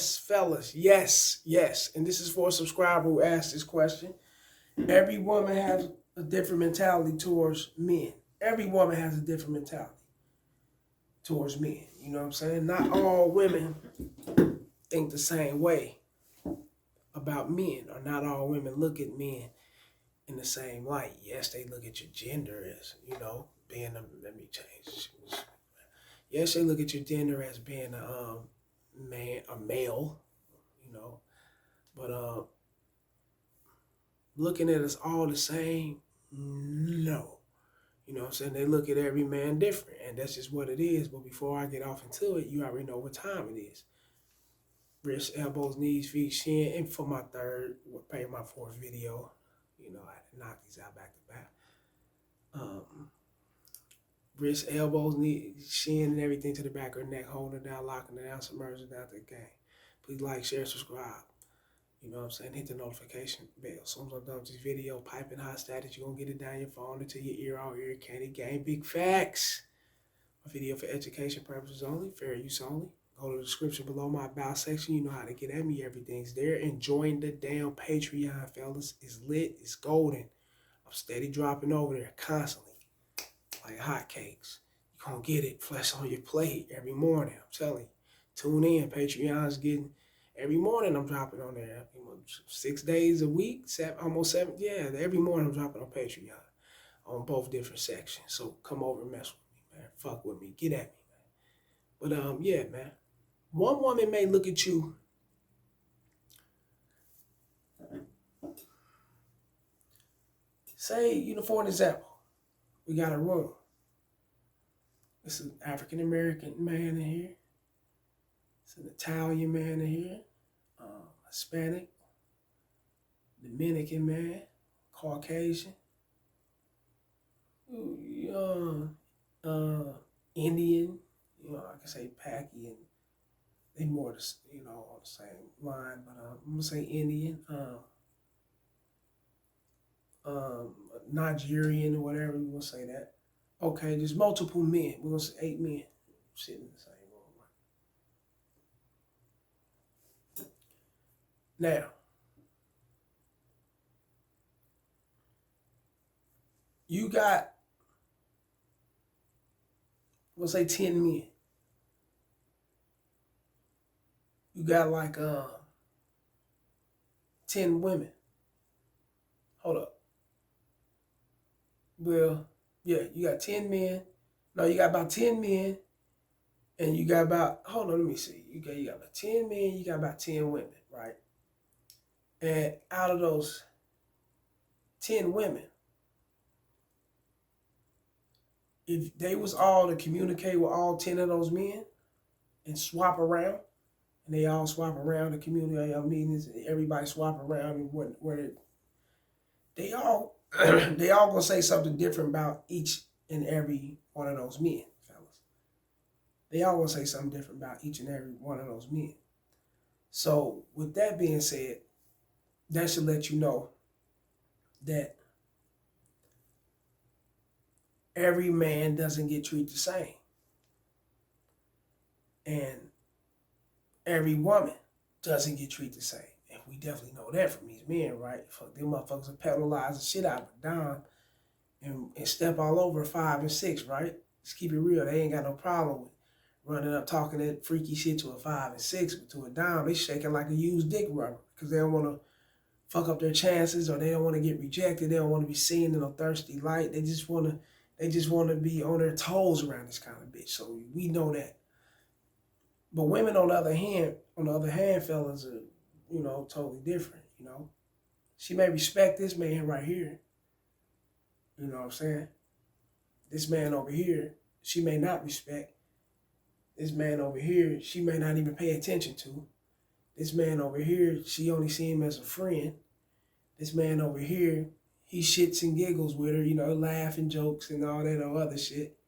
Yes, fellas. Yes, yes. And this is for a subscriber who asked this question. Every woman has a different mentality towards men. Every woman has a different mentality towards men. You know what I'm saying? Not all women think the same way about men, or not all women look at men in the same light. Yes, they look at your gender as, being a, let me change. Yes, they look at your gender as being a man, a male, but looking at us all the same, no. You know what I'm saying? They look at every man different, and that's just what it is. But before I get off into it, you already know what time it is. Wrists, elbows, knees, feet, shin, and for my fourth video, I had to knock these out back to back. Wrists, elbows, knees, shin, and everything to the back of the neck, holding it down, locking it down, submerging it down to the game. Please like, share, subscribe. You know what I'm saying? Hit the notification bell. As soon as I'm done with this video, piping hot status, you're going to get it down your phone into your ear, all ear, candy game, big facts. A video for education purposes only, fair use only. Go to the description below my about section. You know how to get at me. Everything's there. And join the damn Patreon, fellas. It's lit. It's golden. I'm steady dropping over there constantly like hotcakes. You're going to get it flesh on your plate every morning. I'm telling you. Tune in. Patreon's getting... Every morning I'm dropping on there. 6 days a week, almost 7. Yeah, every morning I'm dropping on Patreon on both different sections. So come over and mess with me, man. Fuck with me. Get at me, man. But yeah, man. One woman may look at you. Say, for an example, we got a room. It's an African-American man in here. It's an Italian man in here. Hispanic, Dominican man, Caucasian, Indian, I can say Paki, and they more, on the same line, but I'm gonna say Indian, Nigerian, or whatever you want to say that. Okay, there's multiple men. We're gonna say 8 men sitting in the same room. Now, you got, we'll say 10 men. You got like 10 women. Hold up. Well, yeah, you got 10 men. No, you got about 10 men, and you got about, hold on, let me see. You got about 10 men, you got about 10 women, right? And out of those 10 women, if they was all to communicate with all 10 of those men and swap around, and they all swap around the community meetings, everybody swap around, and where they all they all gonna say something different about each and every one of those men, fellas. They all gonna say something different about each and every one of those men. So with that being said, that should let you know that every man doesn't get treated the same. And every woman doesn't get treated the same. And we definitely know that from these men, right? Fuck, them motherfuckers will pedalize the shit out of a dime and step all over 5 and 6, right? Let's keep it real. They ain't got no problem with running up talking that freaky shit to a 5 and 6, but to a dime, they shaking like a used dick rubber because they don't want to fuck up their chances, or they don't want to get rejected. They don't want to be seen in a thirsty light. They just want to be on their toes around this kind of bitch. So we know that. But women, on the other hand, fellas are, totally different, She may respect this man right here. You know what I'm saying? This man over here, she may not respect. This man over here, she may not even pay attention to. This man over here, she only see him as a friend. This man over here, he shits and giggles with her, laughing jokes and all that other shit.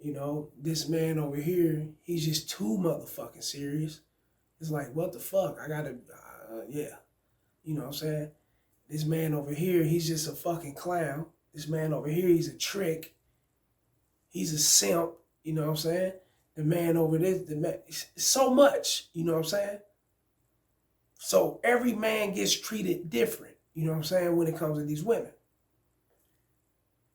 This man over here, he's just too motherfucking serious. It's like, what the fuck? I gotta, yeah. You know what I'm saying? This man over here, he's just a fucking clown. This man over here, he's a trick. He's a simp, you know what I'm saying? The man over this, it's so much, you know what I'm saying? So every man gets treated different, you know what I'm saying, when it comes to these women.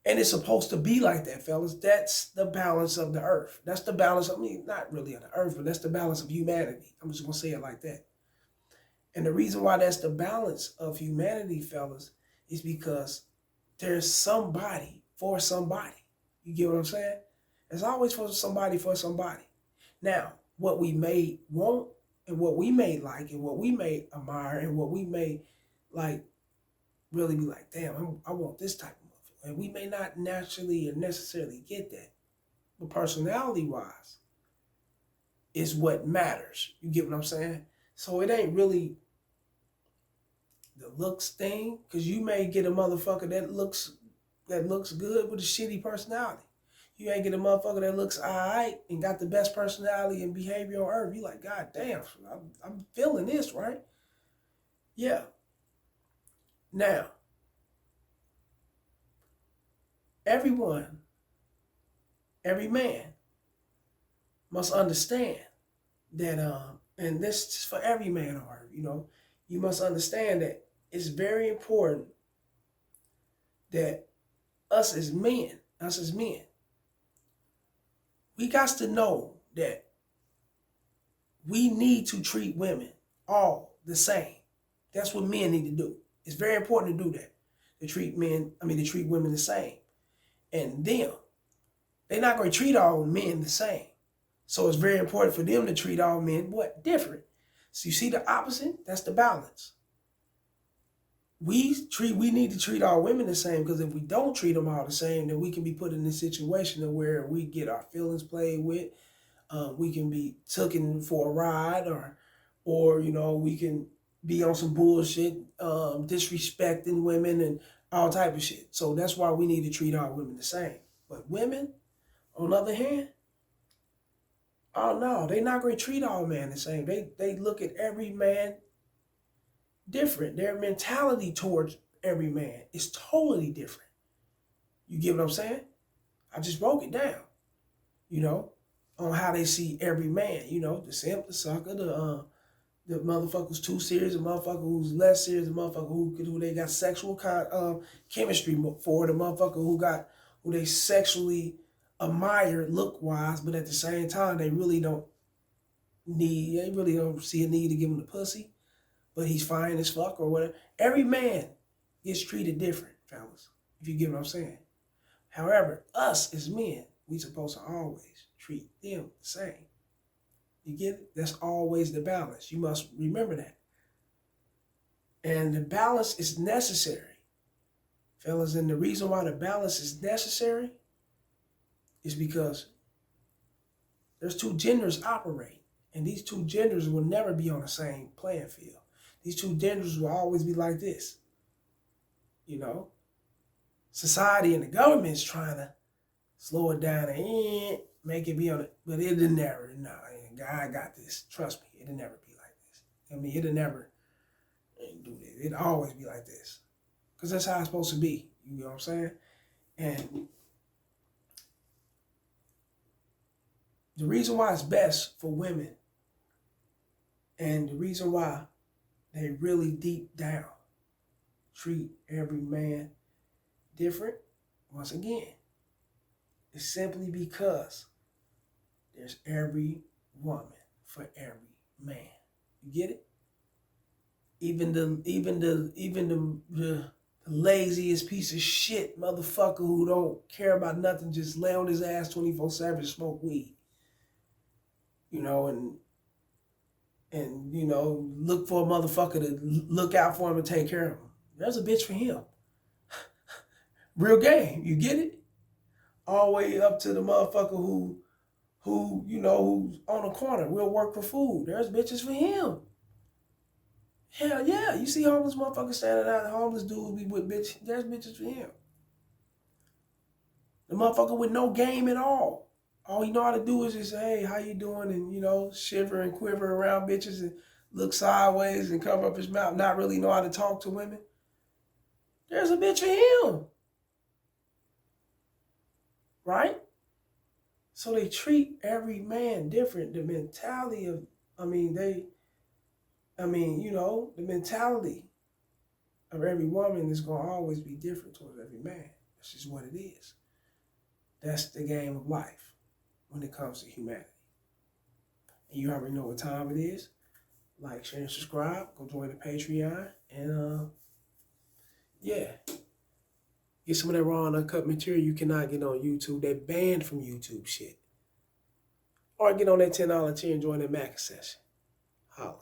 And it's supposed to be like that, fellas. That's the balance of the earth. That's the balance, I mean, not really of the earth, but that's the balance of humanity. I'm just going to say it like that. And the reason why that's the balance of humanity, fellas, is because there's somebody for somebody. You get what I'm saying? There's always for somebody for somebody. Now, what we may want and what we may like and what we may admire and what we may like really be like, damn, I want this type of motherfucker. And we may not naturally or necessarily get that. But personality-wise is what matters. You get what I'm saying? So it ain't really the looks thing, because you may get a motherfucker that looks good with a shitty personality. You ain't get a motherfucker that looks alright and got the best personality and behavior on earth. You like, God damn, I'm feeling this, right? Yeah. Now, every man must understand that, and this is for every man on earth, you know, you must understand that it's very important that us as men, we got to know that we need to treat women all the same. That's what men need to do. It's very important to do that. To treat women the same. And them, they're not going to treat all men the same. So it's very important for them to treat all men what? Different. So you see the opposite? That's the balance. We need to treat all women the same, because if we don't treat them all the same, then we can be put in a situation where we get our feelings played with. We can be taken for a ride, or you know, we can be on some bullshit, disrespecting women and all type of shit. So that's why we need to treat our women the same. But women, on the other hand, oh no, they're not going to treat all men the same. They look at every man different. Their mentality towards every man is totally different. You get what I'm saying? I just broke it down, you know, on how they see every man. You know, the simp, the sucker, the motherfucker who's too serious, the motherfucker who's less serious, the motherfucker who they got sexual chemistry for, the motherfucker who they sexually admire look wise, but at the same time they really don't see a need to give him the pussy, but he's fine as fuck or whatever. Every man gets treated different, fellas, if you get what I'm saying. However, us as men, we supposed to always treat them the same. You get it? That's always the balance. You must remember that. And the balance is necessary, fellas. And the reason why the balance is necessary is because there's two genders operating. And these two genders will never be on the same playing field. These two genders will always be like this. You know? Society and the government is trying to slow it down and make it be on it. But it'll never, God got this. Trust me, it'll never be like this. I mean, it'll never do this. It'll always be like this. Because that's how it's supposed to be. You know what I'm saying? And the reason why it's best for women, and the reason why they really deep down treat every man different, once again, is simply because there's every woman for every man. You get it? Even the laziest piece of shit motherfucker who don't care about nothing, just lay on his ass 24/7 and smoke weed. You know, and you know, look for a motherfucker to look out for him and take care of him. There's a bitch for him. Real game, you get it? All the way up to the motherfucker who you know, who's on the corner, will work for food. There's bitches for him. Hell yeah, you see homeless motherfuckers standing out, the homeless dudes be with bitch. There's bitches for him. The motherfucker with no game at all. All he know how to do is just say, hey, how you doing? And, you know, shiver and quiver around bitches and look sideways and cover up his mouth, not really know how to talk to women. There's a bitch for him. Right? So they treat every man different. The mentality of, I mean, you know, the mentality of every woman is going to always be different towards every man. That's just what it is. That's the game of life when it comes to humanity. And you already know what time it is. Like, share, and subscribe. Go join the Patreon. And, yeah. Get some of that raw and uncut material you cannot get on YouTube. They banned from YouTube shit. Or get on that $10 tier and join that Mac session. Holla.